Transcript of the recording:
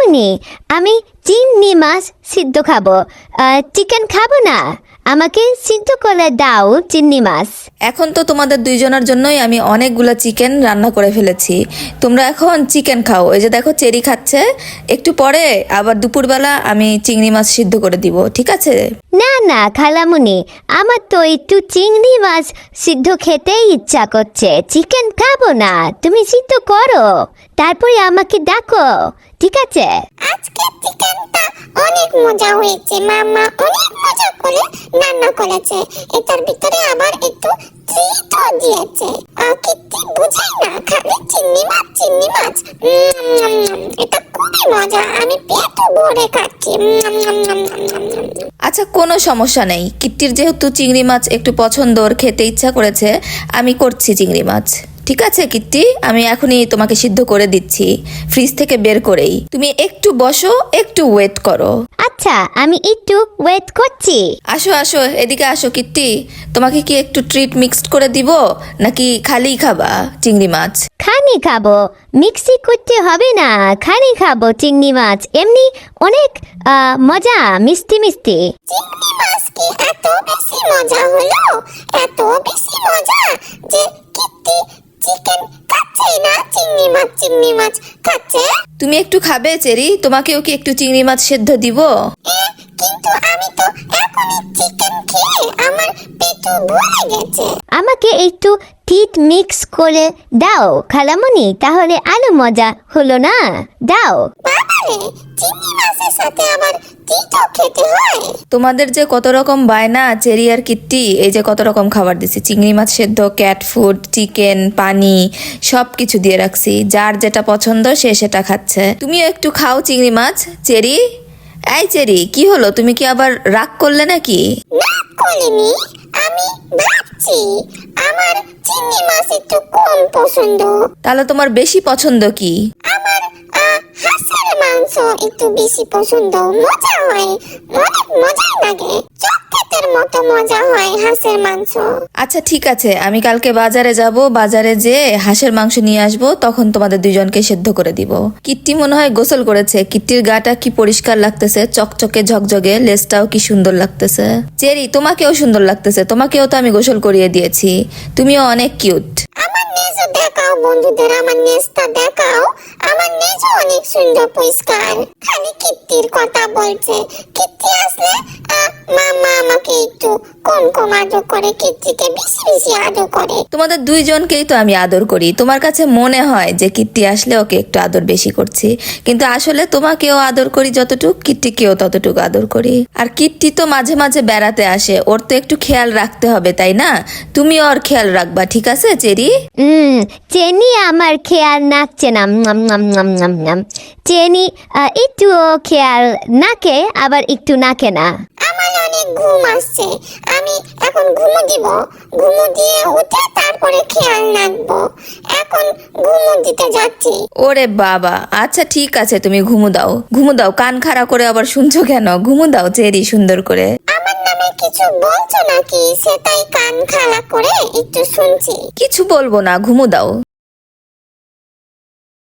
খালামুনি, আমি চিংড়ি মাছ সিদ্ধ খাবো, চিকেন খাবো না। আমাকে সিদ্ধ করে দাও চিংড়ি মাছ। এখন তো তোমাদের দুইজনের জন্যই আমি অনেকগুলো চিকেন রান্না করে ফেলেছি। তোমরা এখন চিকেন খাও। এই যে দেখো চেরি খাচ্ছে। একটু পরে আবার দুপুরবেলা আমি চিংড়ি মাছ সিদ্ধ করে দিব, ঠিক আছে? না না খালামুনি, আমার তো একটু চিংড়ি মাছ সিদ্ধ খেতেই ইচ্ছা করছে, চিকেন খাবো না। তুমি সিদ্ধ করো, তারপরে আমাকে ডাকো, ঠিক আছে? আজকে চিকেনটা অনেক মজা হয়েছে, মামা অনেক মজা করে রান্না করেছে। এটার ভিতরে আবার একটু ট্রিটও দিয়েছে। কিত্তি বুঝাই না, খালি চিংড়ি মাছ চিংড়ি মাছ। এটা খুবই মজা, আমি পেট ভরে খাচ্ছি। আচ্ছা, কোনো সমস্যা নেই। কিট্টির যেহেতু চিংড়ি মাছ একটু পছন্দ, ওর খেতে ইচ্ছা করেছে, আমি করছি চিংড়ি মাছ। ঠিক আছে কিট্টি, আমি এখনই তোমাকে সিদ্ধ করে দিচ্ছি, ফ্রিজ থেকে বের করেই। তুমি একটু বসো, একটু ওয়েট করো। আচ্ছা, আমি একটু ওয়েট করছি। আসো আসো, এদিকে আসো কিট্টি। তোমাকে কি একটু ট্রিট মিক্সড করে দিব, নাকি খালি খাবা চিংড়ি মাছ? খানি খাবো, মিক্সি করতে হবে না। খানি খাবো চিংড়ি মাছ, এমনি অনেক মজা, মিষ্টি মিষ্টি। চিংড়ি মাছ কি এত বেশি মজা হলো? এত বেশি মজা যে কিত্তি চিকেন খাচ্ছে না, চিংড়ি মাছ খাচ্ছে। তুমি একটু খাবে চেরি? তোমাকেও কি একটু চিংড়ি মাছ সেদ্ধ দিব? কিন্তু আমি তো এখনই চিকেন খেয়ে আমার পেট ভরে গেছে। আমাকে একটু টিট মিক্স করে দাও খালামুনি, তাহলে আরো মজা হলো না? দাও। বাবারে, চিংড়ি মাছের সাথে আবার তিতও খেতে হয়? তোমাদের যে কত রকম বায়না, চেরি আর কিট্টি এই যে কত রকম খাবার দিছি। চিংড়ি মাছ সেদ্ধ, ক্যাট ফুড, চিকেন, পানি, সব কিছু দিয়ে রাখছি। যার যেটা পছন্দ সে সেটা খাচ্ছে। তুমিও একটু খাও চিংড়ি মাছ। চেরি, এই চেরি, কি হলো? তুমি কি আবার রাগ করলে নাকি? না করিনি, আমি ভাবছি আমার চিংড়ি মাছ একটু কম পছন্দ। তাহলে তোমার বেশি পছন্দ কি? আমার হাঁসের মাংস একটু বেশি পছন্দ। মজা হয়, অনেক মজা লাগে, চকলেটের মতো মজা হয় হাঁসের মাংস। আচ্ছা ঠিক আছে, আমি কালকে বাজারে যাব, বাজারে যেয়ে হাঁসের মাংস নিয়ে আসবো, তখন তোমাদের দুইজনকে সেদ্ধ করে দিব। কিট্টি মনে হয় গোসল করেছে। কিট্টির গাটা কি পরিষ্কার লাগতেছে, চকচকে ঝকঝকে, লেজটাও কি সুন্দর লাগতেছে। চেরি, তোমাকেও সুন্দর লাগতেছে, তোমাকেও তো আমি গোসল করিয়ে দিয়েছি, তুমিও অনেক কিউট। আমার নেজ দেখাও বন্ধুদের, আমার নেজটা দেখাও। আমার নেজ অনেক সুন্দর পরিষ্কার। খালি কিত্তির কথা বলছে। কিত্তি আসলে মামা আমাকে একটু কম কম আদর করে, কিত্তিকে বেশি বেশি আদর করে। তোমাদের দুইজনকেই তো আমি আদর করি। তোমার কাছে মনে হয় যে কিট্টি আসলে ওকে একটু আদর বেশি করছি, কিন্তু আসলে তোমাকেও আদর করি যতটুক, কিট্টিকেও ততটুকু আদর করি। আর কিট্টি তো মাঝে মাঝে বেড়াতে আসে, ওর তো একটু খেয়াল রাখতে হবে, তাই না? তুমিও ওর খেয়াল রাখবা, ঠিক আছে চেরি? চেনি আমার খেয়াল নাচছে না। চেনি একটু খেয়াল নাকে, আবার একটু নাকে না। আমার অনেক ঘুম আসছে, আমি এখন ঘুমো দিব। ঘুমো দিয়ে উঠে তারপরে খেয়াল রাখবো। এখন ঘুমো দিতে যাচ্ছি। ওরে বাবা, আচ্ছা ঠিক আছে, তুমি ঘুমু দাও, ঘুমু দাও। কান খাড়া করে আবার শুনছো কেন? ঘুমু দাও চেরি, সুন্দর করে। আমার নামে কিছু বলছো নাকি? সেটাই কান খাড়া করে একটু শুনছি। কিছু বলবো না, ঘুমু দাও।